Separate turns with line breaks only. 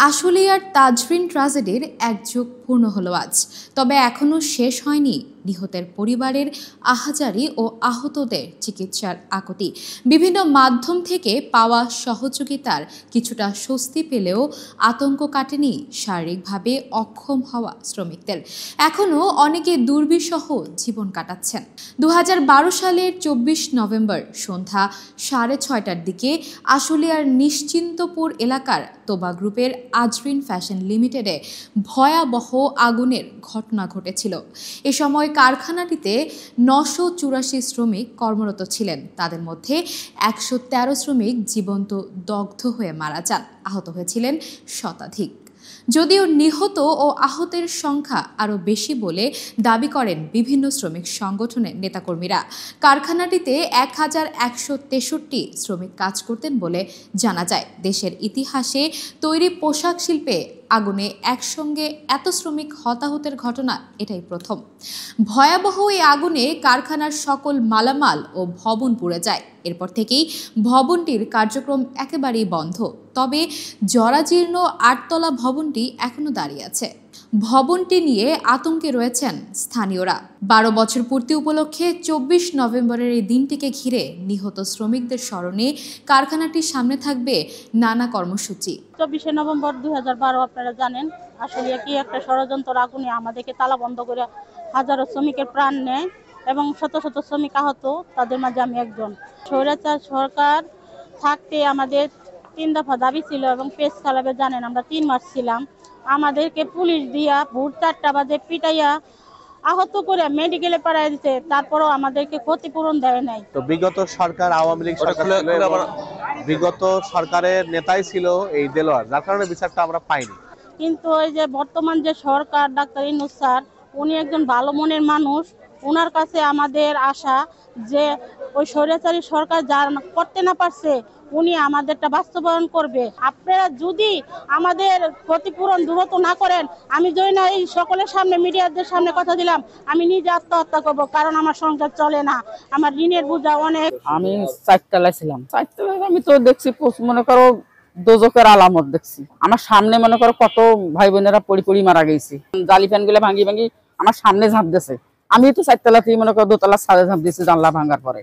আশুলিয়ার তাজরিন ট্র্যাজেডির এক যুগ পূর্ণ হলো আজ। তবে এখনও শেষ হয়নি নিহতের পরিবারের আহাজারি ও আহতদের চিকিৎসার আকুতি। বিভিন্ন মাধ্যম থেকে পাওয়া সহযোগিতার কিছুটা স্বস্তি পেলেও আতঙ্ক কাটেনি শারীরিকভাবে অক্ষম হওয়া শ্রমিকদের। এখনও অনেকে দুর্বিষহ জীবন কাটাচ্ছেন। 2012 সালের 24 নভেম্বর সন্ধ্যা 6:30টার দিকে আশুলিয়ার নিশ্চিন্তপুর এলাকার তোবা গ্রুপের আজরিন ফ্যাশন লিমিটেডে ভয়াবহ আগুনের ঘটনা ঘটেছিল। এ সময় কারখানাটিতে 984 শ্রমিক কর্মরত ছিলেন। তাদের মধ্যে 113 শ্রমিক জীবন্ত দগ্ধ হয়ে মারা যান। আহত হয়েছিলেন শতাধিক। যদিও নিহত ও আহতের সংখ্যা আরও বেশি বলে দাবি করেন বিভিন্ন শ্রমিক সংগঠনের নেতাকর্মীরা। কারখানাটিতে 1163 শ্রমিক কাজ করতেন বলে জানা যায়। দেশের ইতিহাসে তৈরি পোশাক শিল্পে আগুনে একসঙ্গে এত শ্রমিক হতাহতের ঘটনা এটাই প্রথম। ভয়াবহ এই আগুনে কারখানার সকল মালামাল ও ভবন পুড়ে যায়। এরপর থেকেই ভবনটির কার্যক্রম একেবারেই বন্ধ। তবে জরাজীর্ণ 8তলা ভবনটি এখনো দাঁড়িয়ে আছে। ভবনটি নিয়ে আতঙ্কে রয়েছেন স্থানীয়রা। 12 বছর পূর্তি উপলক্ষে 24 নভেম্বরের এই দিনটিকে ঘিরে নিহত শ্রমিকদের স্মরণে কারখানাটির সামনে থাকবে নানা কর্মসূচি।
24 নভেম্বর 2012 আপনারা জানেন আসলে কি একটা ষড়যন্ত্র আগুনে আমাদেরকে তালা বন্ধ করে হাজারো শ্রমিকের প্রাণ নেয় এবং শত শত শ্রমিক আহত। তাদের মাঝে আমি একজন। স্বৈরাচার সরকার থাকতে আমাদের 3 দফা দাবি ছিল এবং পেশ চালাবে জানেন আমরা 3 মাস ছিলাম। আমাদেরকে পুলিশ দিয়া ভোর 4টা বাজে পিটাইয়া আহত করে মেডিকেলে পাঠিয়ে দিতে, তারপরও আমাদেরকে ক্ষতিপূরণ দেয় নাই।
তো বিগত সরকার আওয়ামী লীগ সরকার বিগত সরকারের নেতাই ছিল এই দেলোয়ার, যার কারণে বিচারটা আমরা পাইনি।
কিন্তু ওই যে বর্তমান যে সরকার ডাক্তার ইউনূস স্যার, উনি একজন ভালো মনের মানুষ। ওনার কাছে আমাদের আশা যে ওই স্বৈরাচারী সরকার যা করতে না পারছে উনি আমাদেরটা বাস্তবায়ন করবে। আপনারা যদি আমাদের ক্ষতিপূরণ দ্রুত না করেন, আমি যদি না এই সকলের সামনে মিডিয়াদের সামনে কথা দিলাম, আমি নিজে আত্মহত্যা করব, কারণ আমার সংসার চলে না, আমার ঋণের বোঝা অনেক।
আমি 4তলায় ছিলাম। 4তলায় আমি তো দেখছি মনে করো দোজকের আলামত দেখছি। আমার সামনে মনে করো কত ভাই বোনেরা পড়ি মারা গেছে। জালি ফ্যান গুলো ভাঙি আমার সামনে ঝাঁপ দিয়েছে। আমি তো 4তলা থেকে মনে করো 2তলা ছাদে ঝাঁপ দিয়েছি জানলা ভাঙার পরে।